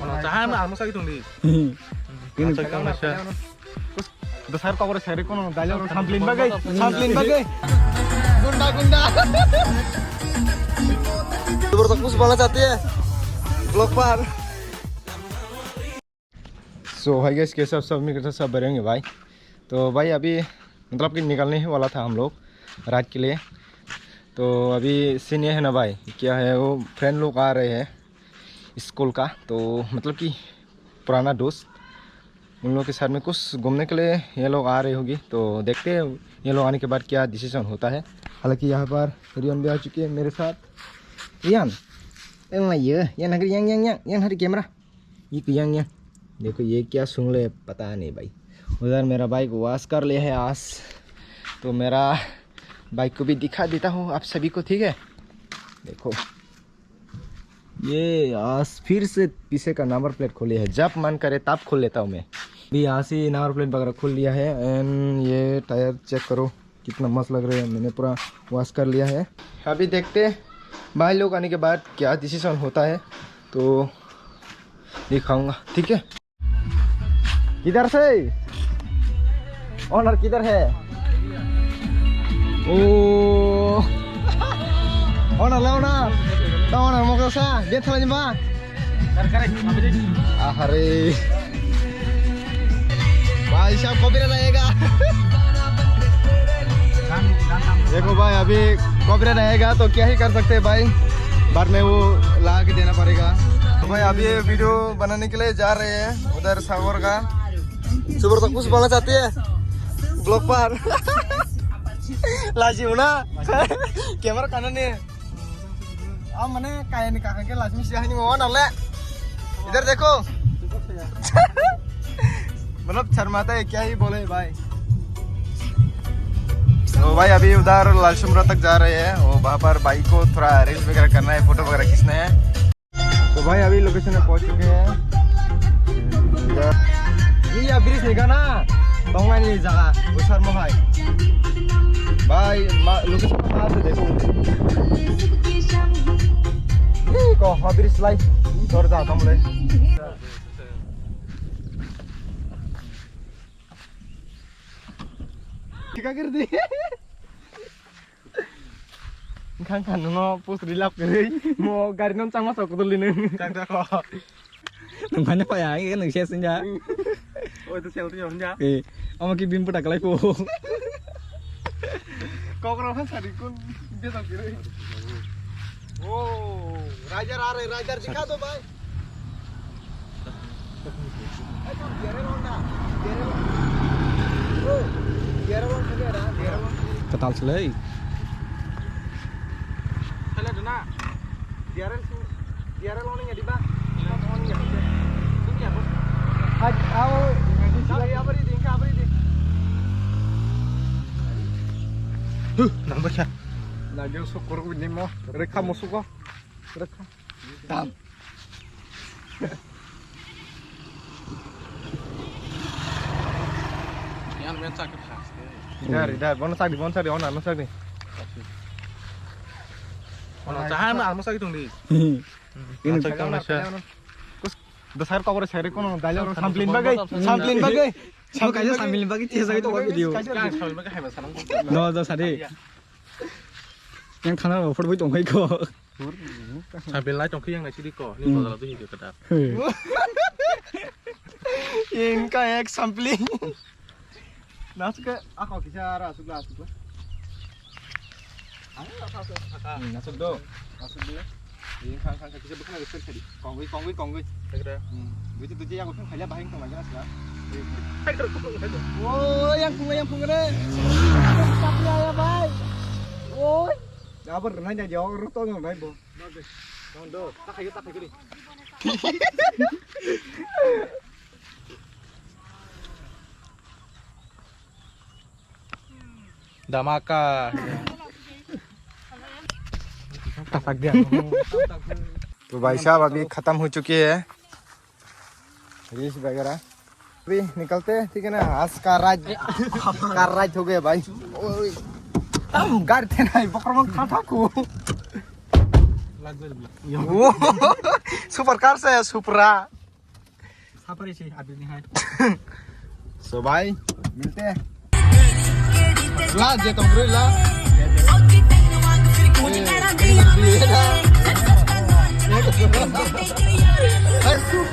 Cahan mah almost lagi tunggu. Ini besar kau harus cari kono dalil orang samplin bagai. Gunda. Bertepus banget hati ya. Vlog par. So hi guys, कैसे आप सब उम्मीद करते हैं सब बढ़िया होंगे भाई। तो भाई अभी मतलब कि निकलने ही वाला था हम लोग रात के लिए। तो अभी सीन ये है ना भाई, क्या है वो फ्रेंड लोग आ रहे हैं स्कूल का, तो मतलब कि पुराना दोस्त, उन लोगों के साथ में कुछ घूमने के लिए ये लोग आ रही होगी। तो देखते हैं ये लोग आने के बाद क्या डिसीजन होता है। हालांकि यहाँ पर रियन भी आ चुकी है मेरे साथ। रियन yang hari कैमरा ये देखो ये क्या सुन ले पता नहीं भाई। उधर मेरा बाइक वॉश कर लिया है आज, तो मेरा बाइक को भी दिखा देता हूँ आप सभी को, ठीक है। देखो ये आज फिर से पीछे का नंबर प्लेट खोली है, जब मन करे तब खोल लेता हूँ मैं। भी यहाँ से नंबर प्लेट वगैरह खोल लिया है। एंड ये टायर चेक करो कितना मस्त लग रहा है, मैंने पूरा वॉश कर लिया है। अभी देखते भाई लोग आने के बाद क्या डिसीजन होता है तो दिखाऊंगा, ठीक है। किधर से ऑनर किधर है? ओ honour mau ke sana dia telah nyembah अरे भाई साहब कॉपीराइट आएगा। देखो भाई अभी कॉपीराइट आएगा तो क्या ही कर सकते हैं भाई, बाद में वो ला के देना पड़ेगा। तो भाई अभी ये वीडियो बनाने के लिए जा रहे हैं उधर सागर का। सुपर तक कुछ बोलना चाहती है ब्लॉग पर लाजी हो ना कैमरा कानन ने अब मैंने काहे नहीं कहा के लाजमी से नहीं हो ना ले इधर देखो मतलब शर्माता है क्या ही बोले भाई। तो भाई अभी उधर लालशुमरा तक जा रहे हैं, वो वहाँ पर बाइक को थोड़ा रील्स वगैरह करना है, फोटो वगैरह खींचना है। तो भाई अभी लोकेशन में पहुँच चुके हैं। ये ब्रिज निका ना तंगलानी जगह उसर मोहाय भाई लोकेशन कहाँ से देखो को हाँ ब्रिज लाइट जोर जाता मुझे क्या कर दी खान नो पोस्ट रिलाप करे मो गाड़ी नों चांग masuk kudu lini cang kok mana pak ya ini kan share senja oh itu share tuh senja sama ki bim pedak lagi kok kerawan sarikun dia tak kiri oh rajar आ रहे rider दिखा दो भाई ketal selai kalian ada nak diare lo nih di bang ini apa apa ini nambah ya nah dia syukur ini mau rekam musuh kok rekam tam yang biasa kita इधर bonus lagi honor nih honor cahan mah almost lagi tunggu ini besar kau harus cari kono dalil orang samplin bagai sama kayak samplin bagai tiasa itu video no dah sari yang kanan foto itu tunggu kok sambil lah congki yang nasi di kok ini kalau tuh hidup kedap yang kayak sampling nasuk ke aku bicara masuk nasuk do ini kan bisa bukan ada sekali kongui segera itu tuh yang aku kaya bahing sama jelas lah oh yang punggere tapi ya bay oh ya pernah jadi orang ruto nggak bay bo do tak kayak gini Damaka टपक गया। तो भाई साहब अभी खत्म हो चुकी है रील्स वगैरह, अभी निकलते हैं, ठीक है ना। आज का राज हो गया भाई। गाड़ी थे ना बकरम खाता को सुपर कार से सुपरा Apa sih abis ni hai? So bye, मिलते हैं ला जे तुम रे ला ये